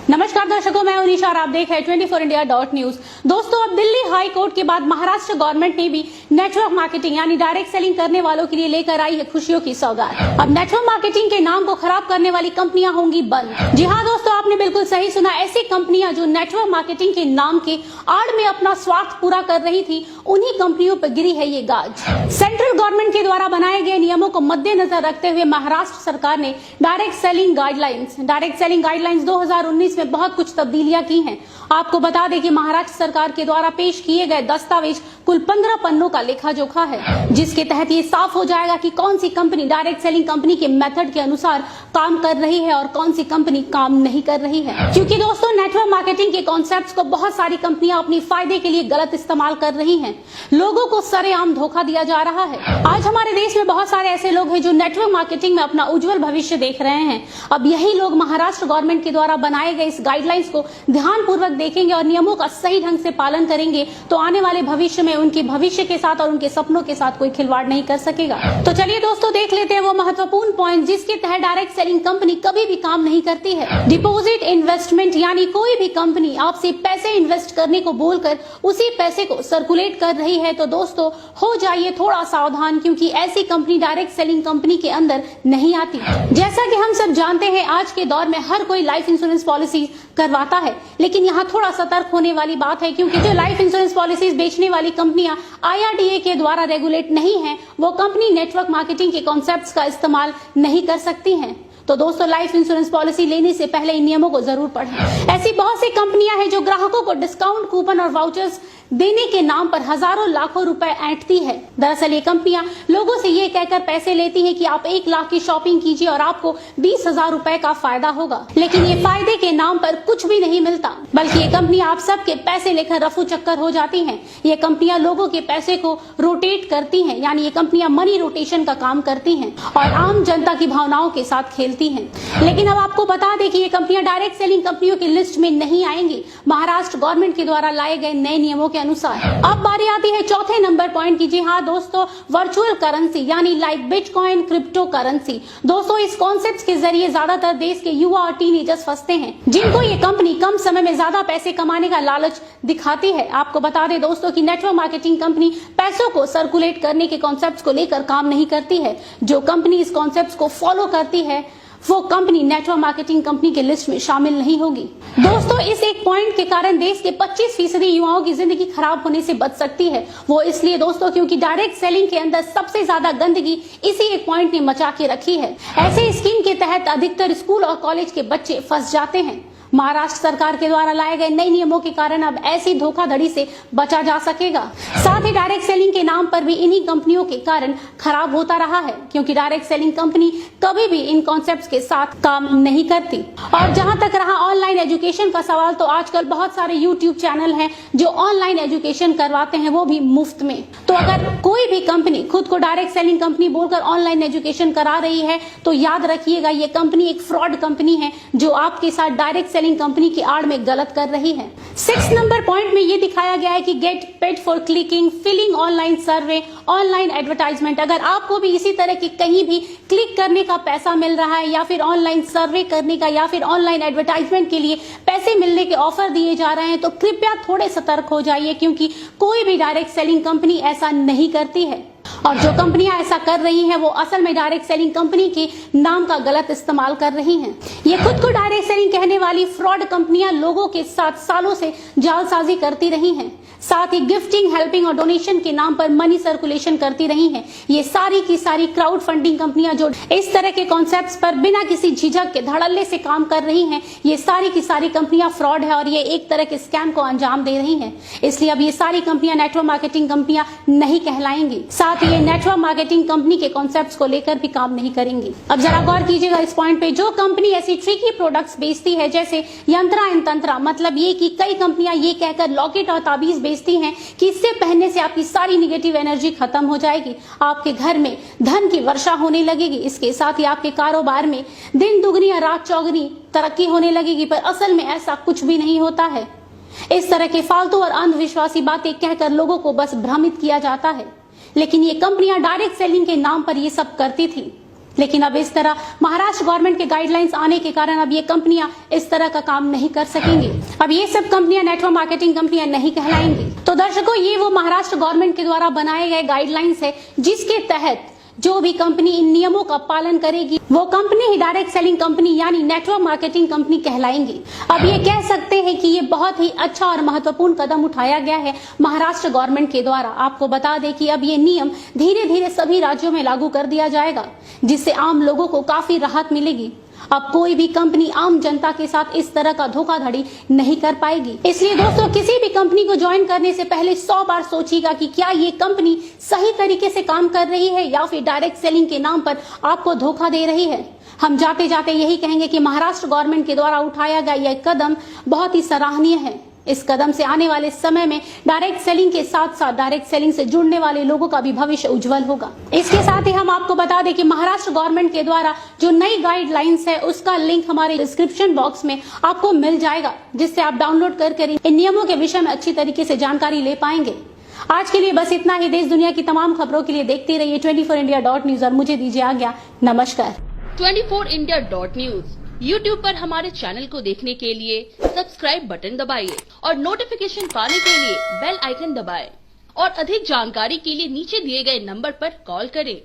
नमस्कार दर्शकों, मैं उनीशा और आप देख रहे हैं 24india.news। दोस्तों, अब दिल्ली हाई कोर्ट के बाद महाराष्ट्र गवर्नमेंट ने भी नेटवर्क मार्केटिंग यानी डायरेक्ट सेलिंग करने वालों के लिए लेकर आई है खुशियों की सौगात। अब नेटवर्क मार्केटिंग के नाम को खराब करने वाली कंपनियां होंगी बंद। जी हाँ दोस्तों, आपने बिल्कुल सही सुना। ऐसी कंपनियां जो नेटवर्क मार्केटिंग के नाम के आड़ में अपना स्वार्थ पूरा कर रही थी, उन्हीं कंपनियों पर गिरी है ये गाज। सेंट्रल गवर्नमेंट के द्वारा बनाए गए नियमों को मद्देनजर रखते हुए महाराष्ट्र सरकार ने डायरेक्ट सेलिंग गाइडलाइंस 2019 में बहुत कुछ तब्दीलियां की हैं। आपको बता दें कि महाराष्ट्र सरकार के द्वारा पेश किए गए दस्तावेज कुल 15 पन्नों का लेखा जोखा है, जिसके तहत ये साफ हो जाएगा कि कौन सी कंपनी डायरेक्ट सेलिंग कंपनी के मेथड के अनुसार काम कर रही है और कौन सी कंपनी काम नहीं कर रही है। क्योंकि दोस्तों, नेटवर्क मार्केटिंग के कॉन्सेप्ट्स को बहुत सारी कंपनियां अपनी फायदे के लिए गलत इस्तेमाल कर रही हैं। लोगों को सरेआम धोखा दिया जा रहा है। आज हमारे देश में बहुत सारे ऐसे लोग हैं जो नेटवर्क मार्केटिंग में अपना उज्जवल भविष्य देख रहे हैं। अब यही लोग महाराष्ट्र गवर्नमेंट के द्वारा बनाए गए इस गाइडलाइंस को ध्यानपूर्वक देखेंगे और नियमों का सही ढंग से पालन करेंगे तो आने वाले भविष्य में उनके भविष्य के साथ और उनके सपनों के साथ कोई खिलवाड़ नहीं कर सकेगा। तो चलिए दोस्तों, देख लेते हैं वो महत्वपूर्ण पॉइंट जिसके तहत डायरेक्ट सेलिंग कंपनी कभी भी काम नहीं करती है। डिपॉजिट इन्वेस्टमेंट यानी कोई भी कंपनी आपसे पैसे इन्वेस्ट करने को बोलकर उसी पैसे को सर्कुलेट कर रही है तो दोस्तों हो जाइए थोड़ा सावधान, क्योंकि ऐसी कंपनी डायरेक्ट सेलिंग कंपनी के अंदर नहीं आती। जैसा कि हम सब जानते हैं, आज के दौर में हर कोई लाइफ इंश्योरेंस पॉलिसी करवाता है, लेकिन यहाँ थोड़ा सतर्क होने वाली बात है, क्योंकि जो लाइफ इंश्योरेंस पॉलिसीज बेचने वाली कंपनियां IRDA के द्वारा रेगुलेट नहीं है, वो कंपनी नेटवर्क मार्केटिंग के कॉन्सेप्ट्स का इस्तेमाल नहीं कर सकती हैं। तो दोस्तों, लाइफ इंश्योरेंस पॉलिसी लेने से पहले इन नियमों को जरूर पढ़ें। ऐसी बहुत सी कंपनियां हैं जो ग्राहकों को डिस्काउंट कूपन और वाउचर्स देने के नाम पर हजारों लाखों रुपए ऐंठती है। दरअसल ये कंपनियां लोगों से ये कहकर पैसे लेती हैं कि आप 1 लाख की शॉपिंग कीजिए और आपको 20,000 रुपए का फायदा होगा, लेकिन ये फायदे के नाम पर कुछ भी नहीं मिलता, बल्कि ये कंपनियां आप सबके पैसे लेकर रफू चक्कर हो जाती हैं। ये कंपनियां लोगों के पैसे को रोटेट करती हैं, यानी ये कंपनियां मनी रोटेशन का काम करती हैं और आम जनता की भावनाओं के साथ खेलती हैं। लेकिन अब आपको बता दें कि ये कंपनियां डायरेक्ट सेलिंग कंपनियों की लिस्ट में नहीं आएंगी महाराष्ट्र गवर्नमेंट के द्वारा लाए गए नए नियमों के अनुसार। अब बारी आती है चौथे नंबर पॉइंट की। जी हाँ दोस्तों, वर्चुअल करेंसी यानी लाइक बिटकॉइन, क्रिप्टो करेंसी। दोस्तों, इस कॉन्सेप्ट के जरिए ज्यादातर देश के युवा और टीनेजर्स फंसते हैं, जिनको ये कंपनी कम समय में ज्यादा पैसे कमाने का लालच दिखाती है। आपको बता दें दोस्तों कि नेटवर्क मार्केटिंग कंपनी पैसों को सर्कुलेट करने के कॉन्सेप्ट को लेकर काम नहीं करती है। जो कंपनी इस कॉन्सेप्ट को फॉलो करती है वो कंपनी नेटवर्क मार्केटिंग कंपनी के लिस्ट में शामिल नहीं होगी। दोस्तों, इस एक पॉइंट के कारण देश के 25% युवाओं की जिंदगी खराब होने से बच सकती है। वो इसलिए दोस्तों क्योंकि डायरेक्ट सेलिंग के अंदर सबसे ज्यादा गंदगी इसी एक पॉइंट ने मचा के रखी है। ऐसे स्कीम के तहत अधिकतर स्कूल और कॉलेज के बच्चे फंस जाते हैं। महाराष्ट्र सरकार के द्वारा लाए गए नए नियमों के कारण अब ऐसी धोखाधड़ी से बचा जा सकेगा। साथ ही डायरेक्ट सेलिंग के नाम पर भी इन्हीं कंपनियों के कारण खराब होता रहा है, क्योंकि डायरेक्ट सेलिंग कंपनी कभी भी इन कॉन्सेप्ट्स के साथ काम नहीं करती। और जहां तक रहा ऑनलाइन एजुकेशन का सवाल, तो आजकल बहुत सारे यूट्यूब चैनल हैं जो ऑनलाइन एजुकेशन करवाते हैं, वो भी मुफ्त में। तो अगर कोई भी कंपनी खुद को डायरेक्ट सेलिंग कंपनी बोलकर ऑनलाइन एजुकेशन करा रही है तो याद रखिएगा, ये कंपनी एक फ्रॉड कंपनी है जो आपके साथ डायरेक्ट सेलिंग कंपनी की आड़ में गलत कर रही है। 6 नंबर पॉइंट में ये दिखाया गया है कि get paid for clicking, filling online survey, online advertisement. अगर आपको भी इसी तरह की कहीं भी क्लिक करने का पैसा मिल रहा है या फिर ऑनलाइन सर्वे करने का या फिर ऑनलाइन एडवर्टाइजमेंट के लिए पैसे मिलने के ऑफर दिए जा रहे हैं तो कृपया थोड़े सतर्क हो जाइए, क्योंकि कोई भी डायरेक्ट सेलिंग कंपनी ऐसा नहीं करती है। और जो कंपनियां ऐसा कर रही हैं वो असल में डायरेक्ट सेलिंग कंपनी के नाम का गलत इस्तेमाल कर रही हैं। ये खुद को डायरेक्ट सेलिंग कहने वाली फ्रॉड कंपनियां लोगों के साथ सालों से जालसाजी करती रही हैं। साथ ही गिफ्टिंग, हेल्पिंग और डोनेशन के नाम पर मनी सर्कुलेशन करती रही हैं। ये सारी की सारी क्राउड फंडिंग कंपनियां जो इस तरह के कॉन्सेप्ट्स पर बिना किसी झिझक के धड़ल्ले से काम कर रही हैं, ये सारी की सारी कंपनियां फ्रॉड है और ये एक तरह के स्कैम को अंजाम दे रही हैं। इसलिए अब ये सारी कंपनियां नेटवर्क मार्केटिंग कंपनियां नहीं कहलाएंगी। साथ ही ये नेटवर्क मार्केटिंग कंपनी के कॉन्सेप्ट्स को लेकर भी काम नहीं करेंगी। अब जरा गौर कीजिएगा इस पॉइंट पे, जो कंपनी ऐसी ट्रिकी प्रोडक्ट्स बेचती है जैसे यंत्रा एंड तंत्रा, मतलब ये कि कई कंपनियां ये कहकर लॉकेट और ताबीज बेचती हैं कि इससे पहनने से आपकी सारी निगेटिव एनर्जी खत्म हो जाएगी, आपके घर में धन की वर्षा होने लगेगी, इसके साथ ही आपके कारोबार में दिन दुगनी या रात चौगनी तरक्की होने लगेगी। पर असल में ऐसा कुछ भी नहीं होता है। इस तरह के फालतू और अंधविश्वासी बातें कहकर लोगों को बस भ्रमित किया जाता है। लेकिन ये कंपनियां डायरेक्ट सेलिंग के नाम पर ये सब करती थी, लेकिन अब इस तरह महाराष्ट्र गवर्नमेंट के गाइडलाइंस आने के कारण अब ये कंपनियां इस तरह का काम नहीं कर सकेंगी। अब ये सब कंपनियां नेटवर्क मार्केटिंग कंपनियां नहीं कहलाएंगी। तो दर्शकों, ये वो महाराष्ट्र गवर्नमेंट के द्वारा बनाए गए गाइडलाइंस है जिसके तहत जो भी कंपनी इन नियमों का पालन करेगी वो कंपनी ही डायरेक्ट सेलिंग कंपनी यानी नेटवर्क मार्केटिंग कंपनी कहलाएंगी। अब ये कह सकते हैं कि ये बहुत ही अच्छा और महत्वपूर्ण कदम उठाया गया है महाराष्ट्र गवर्नमेंट के द्वारा। आपको बता दें कि अब ये नियम धीरे धीरे सभी राज्यों में लागू कर दिया जाएगा, जिससे आम लोगों को काफी राहत मिलेगी। अब कोई भी कंपनी आम जनता के साथ इस तरह का धोखाधड़ी नहीं कर पाएगी। इसलिए दोस्तों, किसी भी कंपनी को ज्वाइन करने से पहले 100 बार सोचिएगा कि क्या ये कंपनी सही तरीके से काम कर रही है या फिर डायरेक्ट सेलिंग के नाम पर आपको धोखा दे रही है। हम जाते जाते यही कहेंगे कि महाराष्ट्र गवर्नमेंट के द्वारा उठाया गया यह कदम बहुत ही सराहनीय है। इस कदम से आने वाले समय में डायरेक्ट सेलिंग के साथ साथ डायरेक्ट सेलिंग से जुड़ने वाले लोगों का भी भविष्य उज्जवल होगा। इसके साथ ही हम आपको बता दें कि महाराष्ट्र गवर्नमेंट के द्वारा जो नई गाइडलाइंस है उसका लिंक हमारे डिस्क्रिप्शन बॉक्स में आपको मिल जाएगा, जिससे आप डाउनलोड कर इन नियमों के विषय में अच्छी तरीके से जानकारी ले पाएंगे। आज के लिए बस इतना ही। देश दुनिया की तमाम खबरों के लिए देखते रहिए 24india.news और मुझे दीजिए आज्ञा। नमस्कार। 24india.news YouTube पर हमारे चैनल को देखने के लिए सब्सक्राइब बटन दबाइए और नोटिफिकेशन पाने के लिए बेल आइकन दबाएं और अधिक जानकारी के लिए नीचे दिए गए नंबर पर कॉल करें।